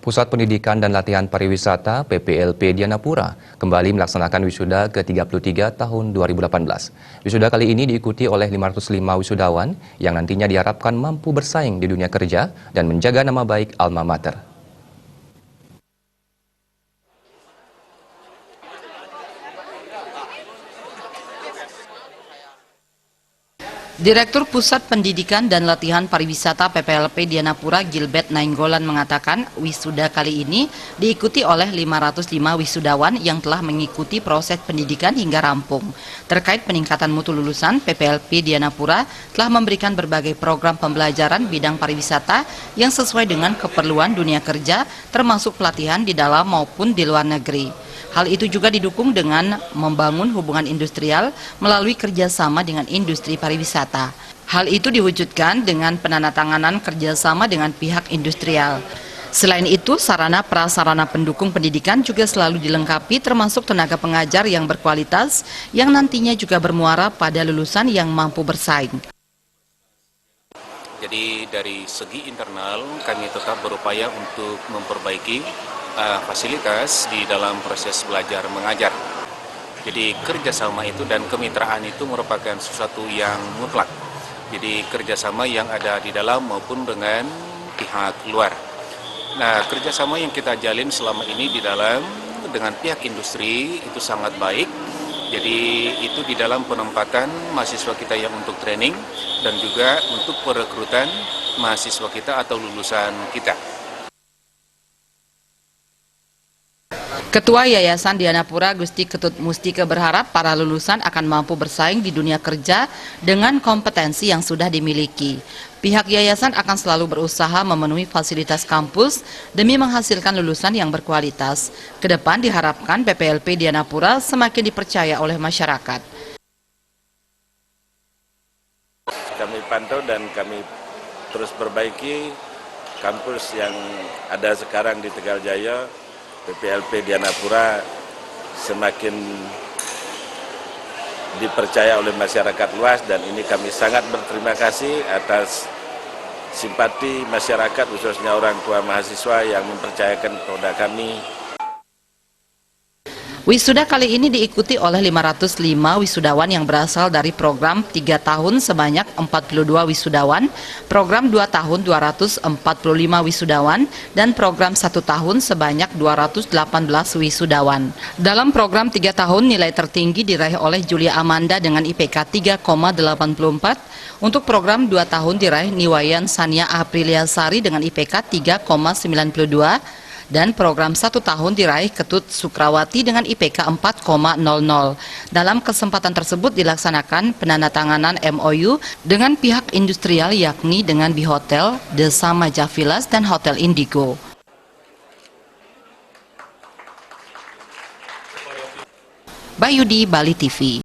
Pusat Pendidikan dan Latihan Pariwisata PPLP Dianapura kembali melaksanakan wisuda ke-33 tahun 2018. Wisuda kali ini diikuti oleh 505 wisudawan yang nantinya diharapkan mampu bersaing di dunia kerja dan menjaga nama baik alma mater. Direktur Pusat Pendidikan dan Latihan Pariwisata PPLP Dianapura Gilbert Nainggolan mengatakan wisuda kali ini diikuti oleh 505 wisudawan yang telah mengikuti proses pendidikan hingga rampung. Terkait peningkatan mutu lulusan, PPLP Dianapura telah memberikan berbagai program pembelajaran bidang pariwisata yang sesuai dengan keperluan dunia kerja, termasuk pelatihan di dalam maupun di luar negeri. Hal itu juga didukung dengan membangun hubungan industrial melalui kerjasama dengan industri pariwisata. Hal itu diwujudkan dengan penandatanganan kerjasama dengan pihak industrial. Selain itu, sarana prasarana pendukung pendidikan juga selalu dilengkapi termasuk tenaga pengajar yang berkualitas yang nantinya juga bermuara pada lulusan yang mampu bersaing. Jadi dari segi internal kami tetap berupaya untuk memperbaiki fasilitas di dalam proses belajar mengajar. Jadi kerjasama itu dan kemitraan itu merupakan sesuatu yang mutlak. Jadi kerjasama yang ada di dalam maupun dengan pihak luar. Nah, kerjasama yang kita jalin selama ini di dalam dengan pihak industri itu sangat baik. Jadi itu di dalam penempatan mahasiswa kita yang untuk training dan juga untuk perekrutan mahasiswa kita atau lulusan kita. Ketua Yayasan Dianapura Gusti Ketut Mustika berharap para lulusan akan mampu bersaing di dunia kerja dengan kompetensi yang sudah dimiliki. Pihak yayasan akan selalu berusaha memenuhi fasilitas kampus demi menghasilkan lulusan yang berkualitas. Kedepan diharapkan PPLP Dianapura semakin dipercaya oleh masyarakat. Kami pantau dan kami terus perbaiki kampus yang ada sekarang di Tegaljaya. PPLP Dianapura semakin dipercaya oleh masyarakat luas dan ini kami sangat berterima kasih atas simpati masyarakat khususnya orang tua mahasiswa yang mempercayakan kepada kami. Wisuda kali ini diikuti oleh 505 wisudawan yang berasal dari program 3 tahun sebanyak 42 wisudawan, program 2 tahun 245 wisudawan, dan program 1 tahun sebanyak 218 wisudawan. Dalam program 3 tahun nilai tertinggi diraih oleh Julia Amanda dengan IPK 3,84, untuk program 2 tahun diraih Niwayan Sania Aprilia Sari dengan IPK 3,92, dan program 1 tahun diraih Ketut Sukrawati dengan IPK 4,00. Dalam kesempatan tersebut dilaksanakan penandatanganan MOU dengan pihak industrial yakni dengan Bihotel, The Samaja Villas, dan Hotel Indigo. Bayudi, Bali TV.